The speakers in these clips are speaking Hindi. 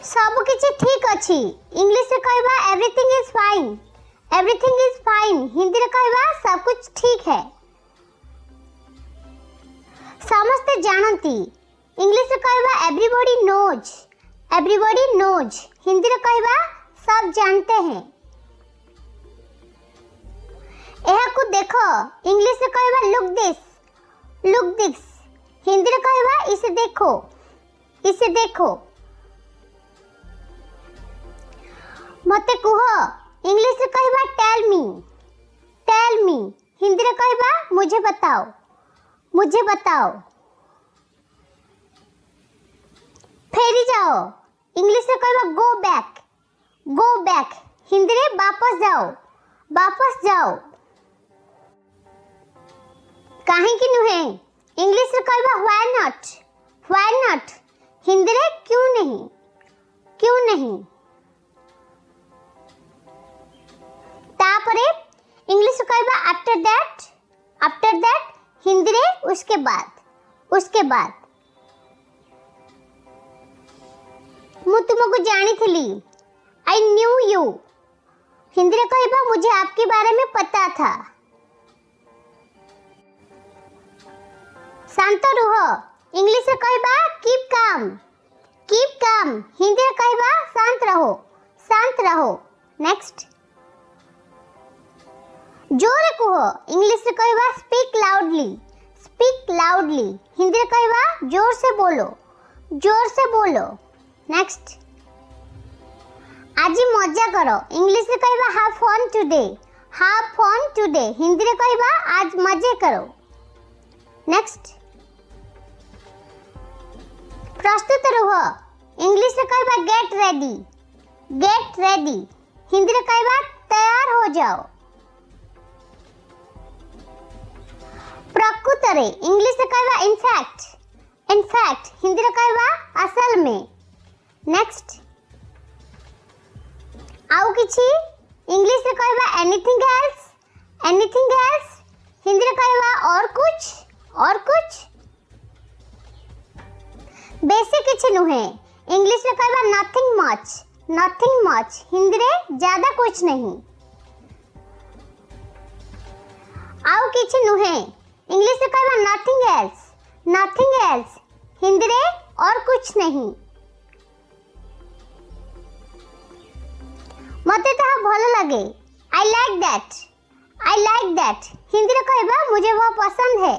सब किछि ठीक अछि इंग्लिश रे कहबा everything is fine. Everything is fine Hindi रे कहबा सब कुछ ठीक है। समस्ते जानती इंग्लिश रे कहबा everybody knows. Everybody knows Hindi रे कहबा सब जानते हैं। एहा को देखो इंग्लिश रे कहबा look this. Look this Hindi रे कहबा इसे देखो। इसे देखो। मते कुह इंग्लिश रे कहबा tell me. Tell me Hindi रे कहबा मुझे बताओ। मुझे बताओ। फेरी जाओ इंग्लिश रे कहबा go back. Go back Hindi रे वापस जाओ। वापस जाओ। काहे कि नुहे इंग्लिश रे कहबा why not. Why not Hindi रे क्यों नहीं। क्यों नहीं। तापरे इंग्लिश रे कहबा after that. After that Hindi रे उसके बाद। उसके बाद मु तुमको जानी थी। आई न्यू यू हिंदी रे कहबा मुझे आपके बारे में पता था। शांत रहो इंग्लिश रे कहबा keep calm. Keep calm Hindi रे कहबा शांत रहो। शांत रहो। नेक्स्ट जोरे कहो इंग्लिश रे कहबा speak loudly. Speak loudly Hindi रे कहबा जोर से बोलो। जोर से बोलो। नेक्स्ट आज मजा करो इंग्लिश रे कहबा have fun today. Have fun today Hindi रे कहबा आज मजे करो। नेक्स्ट प्रस्तुत रहो इंग्लिश रे कहबा get ready. Get ready Hindi रे कहबा तैयार हो जाओ। प्रकृतरे इंग्लिश रे कहबा इनफैक्ट। इनफैक्ट हिंदी रे कहबा असल में। नेक्स्ट आउ किछि इंग्लिश रे कहबा anything else. Anything else Hindi रे कहबा और कुछ। और कुछ बेसिक किछि नुहे इंग्लिश रे कहबा nothing much. Nothing much Hindi रे ज्यादा कुछ नहीं। आउ किछि नुहे इंग्लिश रे कहबा nothing else. Nothing else Hindi रे और कुछ नहीं। मते ताहा भलो लगे I like that. I like that Hindi रे कहबा मुझे वो पसंद है।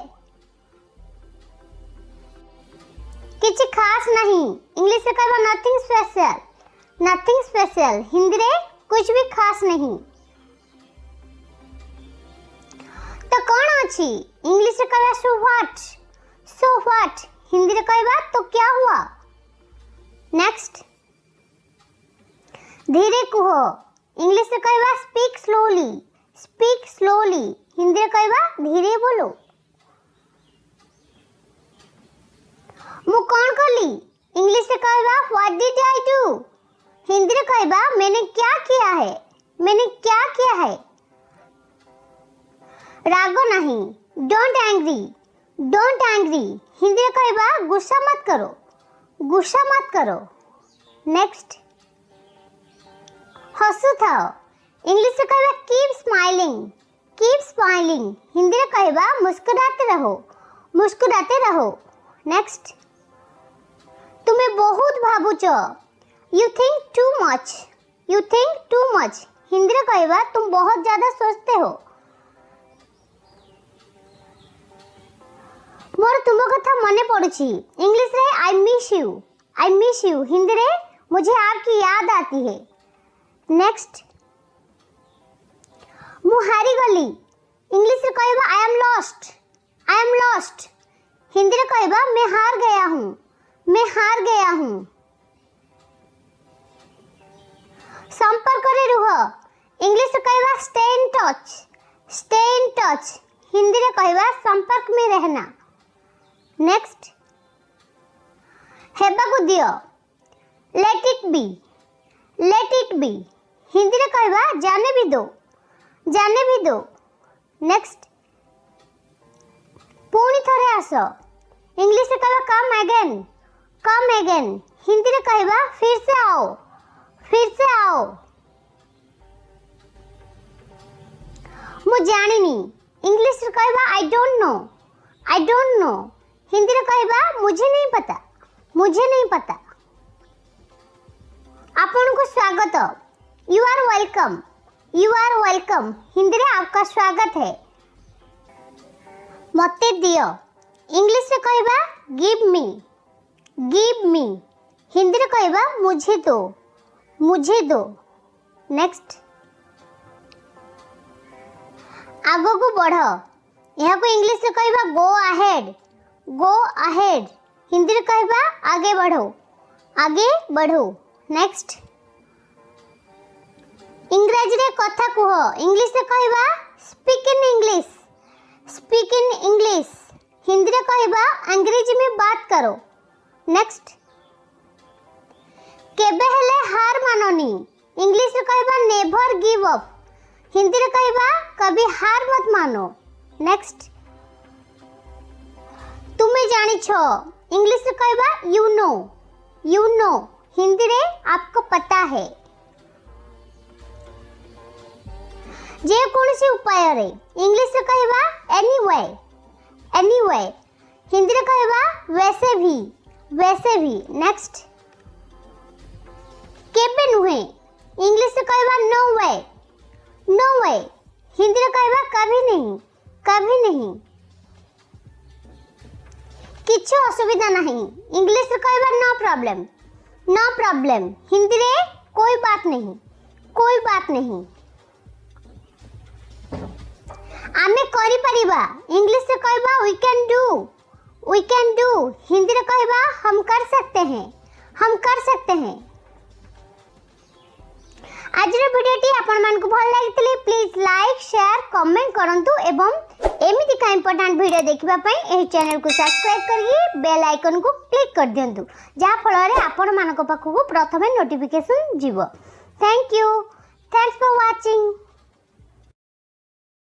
किछि खास नहीं इंग्लिश रे कहबा nothing special. Nothing special Hindi रे कुछ भी खास नहीं। तो कौन अछि इंग्लिश रे कहबा so what. So what Hindi रे कहबा तो क्या हुआ। नेक्स्ट धीरे कहो इंग्लिश रे कहबा speak slowly. Speak slowly Hindi रे कहबा धीरे बोलो। मु कौन कली इंग्लिश रे कहबा what did I do. Hindi रे कहबा मैंने क्या किया है। मैंने क्या किया है। रागो नहीं don't angry. Don't angry Hindi रे कहबा गुस्सा मत करो। गुस्सा मत करो। नेक्स्ट हंसू थाओ इंग्लिश रे कहबा keep smiling. Keep smiling Hindi रे कहबा मुस्कुराते रहो। मुस्कुराते रहो। नेक्स्ट तुम्हें बहुत भाबुच। You think too much. You think too much Hindi रे कहबा तुम बहुत ज्यादा सोचते हो। मोर तुम कथा मने पड़ुछि इंग्लिश रे I miss you. I miss you Hindi रे मुझे आपकी याद आती है। नेक्स्ट मु हारी गली इंग्लिश रे कहबा I am lost. I am lost Hindi रे कहबा मैं हार गया हूँ। मैं हार गया हूँ। संपर्क रे रुह इंग्लिश रे कहबा stay in touch. Stay in touch Hindi रे कहबा संपर्क में रहना। नेक्स्ट हेबा को दियो let it be. Let it be Hindi रे कहबा जाने भी दो। जाने भी दो। नेक्स्ट पुणी थरे आसो इंग्लिश रे कहबा come again. Come again Hindi रे कहबा फिर से आओ, फिर से आओ। मु जानिनी, इंग्लिश रे कहबा I don't know, I don't know. Hindi रे कहबा मुझे नहीं पता, मुझे नहीं पता। आपन को स्वागत, you are welcome, you are welcome. Hindi रे आपका स्वागत है। मते दियो, इंग्लिश रे कहबा give me, give me. Hindi रे कहबा मुझे दो, मुझे दो। नेक्स्ट, आगो को बढ़, यहाँ को इंग्लिश रे कहबा go ahead, go ahead. Hindi रे कहबा आगे बढ़ो, आगे बढ़ो। नेक्स्ट, इंग्रजी रे कथा कुह, इंग्लिश रे कहबा speak in English, speak in English. Hindi रे कहबा अंग्रेजी में बात करो। नेक्स्ट, केबे हेले हार मानोनी, इंग्लिश रे कहबा नेवर गिव अप। हिंदी रे कहबा कभी हार मत मानो। नेक्स्ट, तुम्हें जानी छो, इंग्लिश रे कहबा you know, you know. Hindi रे आपको पता है। जे कौनसी उपाय रे, इंग्लिश रे कहबा एनीवे, एनीवे। हिंदी रे कहबा वैसे भी, वैसे भी। नेक्स्ट, केबे नुहे, इंग्लिश रे कहबा नो वे, नो वे। हिंदी रे कहबा कभी नहीं, कभी नहीं। किछ असुविधा नहीं, इंग्लिश रे कहबा no problem, no problem. Hindi रे कोई बात नहीं, कोई बात नहीं। आमे करि परिबा, इंग्लिश रे कहबा we can do, we can do. Hindi रे कहबा हम कर सकते हैं, हम कर सकते हैं। आज रे वीडियोटी आपन मान को भल लागितले प्लीज लाइक शेयर कमेंट करंतु एवं एमिति का इंपोर्टेंट वीडियो देखिबा पई एही चैनल को सब्सक्राइब करिए बेल आइकन को क्लिक कर दियंतु जा फल रे आपन मान को पाखु प्रथमे नोटिफिकेशन जीवो। Thank you, thanks for watching.